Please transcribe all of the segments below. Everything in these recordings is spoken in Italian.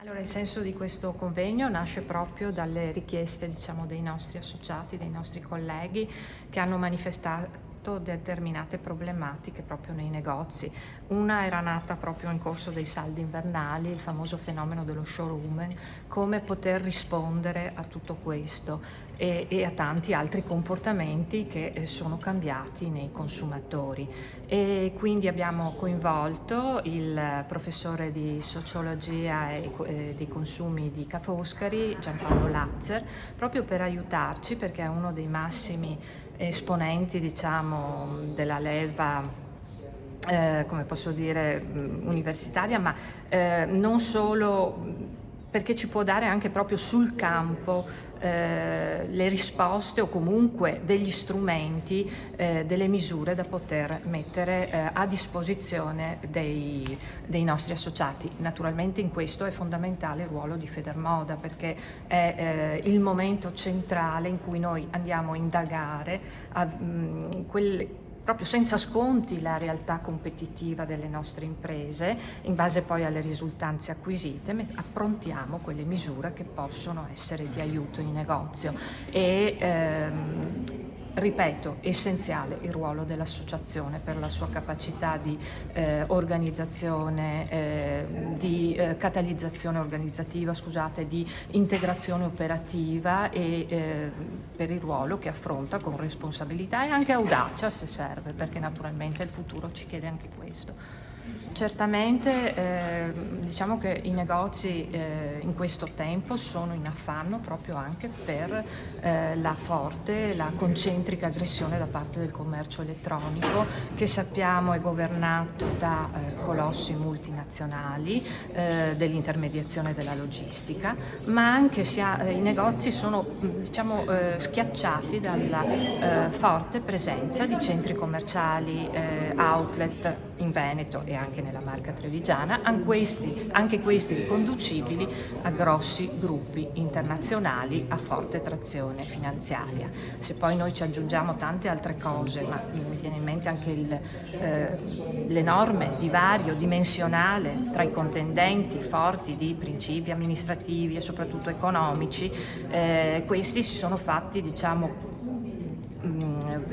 Allora, il senso di questo convegno nasce proprio dalle richieste, diciamo, dei nostri associati, dei nostri colleghi che hanno manifestato determinate problematiche proprio nei negozi. Una era nata proprio in corso dei saldi invernali, il famoso fenomeno dello showrooming, come poter rispondere a tutto questo e a tanti altri comportamenti che sono cambiati nei consumatori. E quindi abbiamo coinvolto il professore di sociologia e dei consumi di Ca' Foscari, Giampaolo Lazzer, proprio per aiutarci, perché è uno dei massimi esponenti, diciamo, della leva, come posso dire, universitaria, ma non solo, perché ci può dare anche proprio sul campo le risposte o comunque degli strumenti, delle misure da poter mettere a disposizione dei nostri associati. Naturalmente in questo è fondamentale il ruolo di Federmoda, perché è il momento centrale in cui noi andiamo a indagare proprio senza sconti la realtà competitiva delle nostre imprese, in base poi alle risultanze acquisite, approntiamo quelle misure che possono essere di aiuto in negozio ripeto, essenziale il ruolo dell'associazione per la sua capacità di organizzazione, di catalizzazione organizzativa, scusate, di integrazione operativa e per il ruolo che affronta con responsabilità e anche audacia se serve, perché naturalmente il futuro ci chiede anche questo. Certamente diciamo che i negozi in questo tempo sono in affanno proprio anche per la concentrica aggressione da parte del commercio elettronico, che sappiamo è governato da colossi multinazionali dell'intermediazione della logistica, ma anche i negozi sono diciamo schiacciati dalla forte presenza di centri commerciali, outlet in Veneto e anche nella Marca Trevigiana, anche questi riconducibili a grossi gruppi internazionali a forte trazione finanziaria. Se poi noi ci aggiungiamo tante altre cose, ma mi viene in mente anche l'enorme divario dimensionale tra i contendenti forti di principi amministrativi e soprattutto economici, questi si sono fatti, diciamo,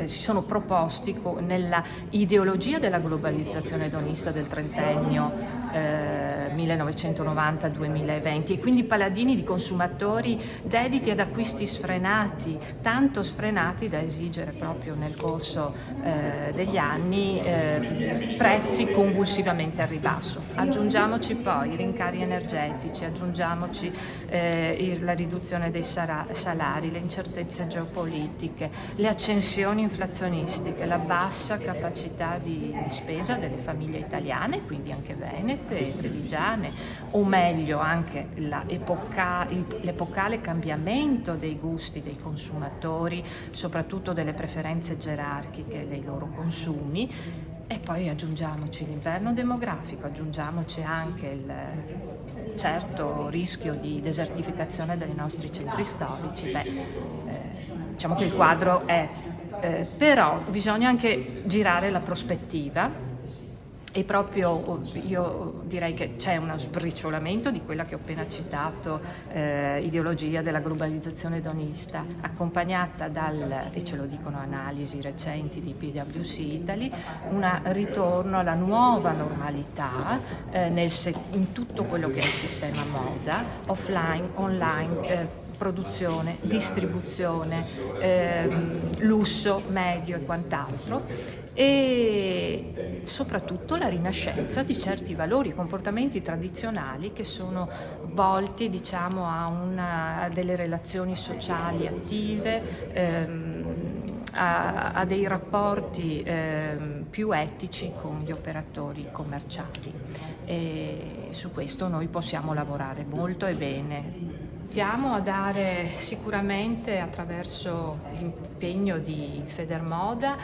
si sono proposti nella ideologia della globalizzazione edonista del trentennio 1990-2020 e quindi paladini di consumatori dediti ad acquisti sfrenati, tanto sfrenati da esigere proprio nel corso degli anni prezzi convulsivamente al ribasso. Aggiungiamoci poi i rincari energetici, aggiungiamoci la riduzione dei salari, le incertezze geopolitiche, le accensioni inflazionistiche, la bassa capacità di spesa delle famiglie italiane, quindi anche venete e trevigiane, o meglio anche l'epocale cambiamento dei gusti dei consumatori, soprattutto delle preferenze gerarchiche dei loro consumi. E poi aggiungiamoci l'inverno demografico, aggiungiamoci anche il certo rischio di desertificazione dei nostri centri storici. Diciamo che il quadro è, però bisogna anche girare la prospettiva. E proprio io direi che c'è uno sbriciolamento di quella che ho appena citato, ideologia della globalizzazione edonista, accompagnata e ce lo dicono analisi recenti di PwC Italy, un ritorno alla nuova normalità in tutto quello che è il sistema moda, offline, online, produzione, distribuzione, lusso, medio e quant'altro, e soprattutto la rinascenza di certi valori e comportamenti tradizionali che sono volti, diciamo, a delle relazioni sociali attive, a dei rapporti più etici con gli operatori commerciali, e su questo noi possiamo lavorare molto e bene. Andiamo a dare sicuramente, attraverso l'impegno di Federmoda,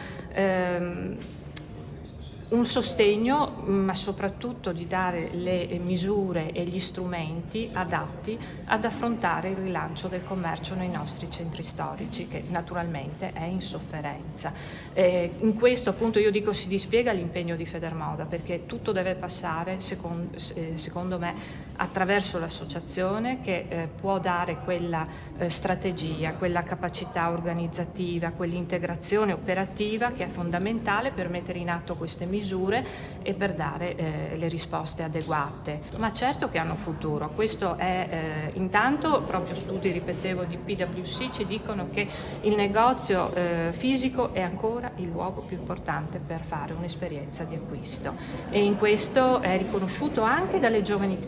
un sostegno, ma soprattutto di dare le misure e gli strumenti adatti ad affrontare il rilancio del commercio nei nostri centri storici, che naturalmente è in sofferenza. In questo appunto io dico si dispiega l'impegno di Federmoda, perché tutto deve passare secondo me attraverso l'associazione che può dare quella strategia, quella capacità organizzativa, quell'integrazione operativa che è fondamentale per mettere in atto queste misure e per dare le risposte adeguate. Ma certo che hanno futuro, questo è intanto proprio studi, ripetevo, di PwC ci dicono che il negozio fisico è ancora il luogo più importante per fare un'esperienza di acquisto, e in questo è riconosciuto anche dalle giovani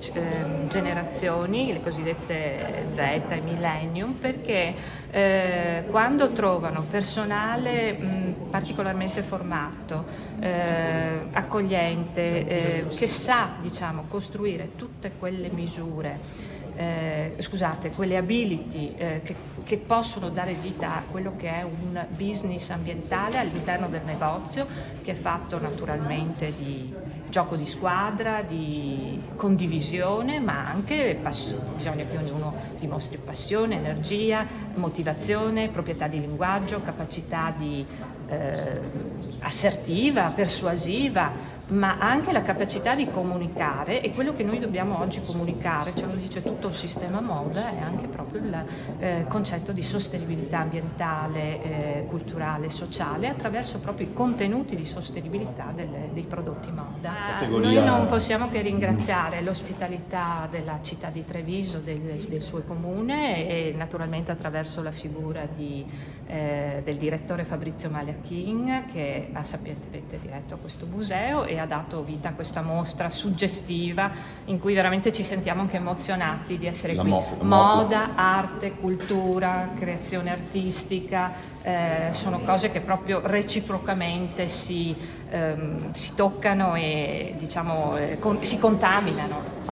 generazioni, le cosiddette Z e Millennium, perché quando trovano personale particolarmente formato, accogliente, che sa, diciamo, costruire tutte quelle misure, quelle ability che possono dare vita a quello che è un business ambientale all'interno del negozio, che è fatto naturalmente di gioco di squadra, di condivisione, ma anche bisogna che ognuno dimostri passione, energia, motivazione, proprietà di linguaggio, capacità assertiva, persuasiva, ma anche la capacità di comunicare, e quello che noi dobbiamo oggi comunicare, ce lo dice tutto il sistema moda, è anche proprio il concetto di sostenibilità ambientale, culturale, sociale, attraverso proprio i contenuti di sostenibilità dei prodotti moda. Noi non possiamo che ringraziare l'ospitalità della città di Treviso, del suo comune, e naturalmente attraverso la figura del direttore Fabrizio Maliachin, che sapientemente diretto questo museo e ha dato vita a questa mostra suggestiva in cui veramente ci sentiamo anche emozionati di essere qui. Moda, arte, cultura, creazione artistica, sono cose che proprio reciprocamente si toccano e, diciamo, si contaminano.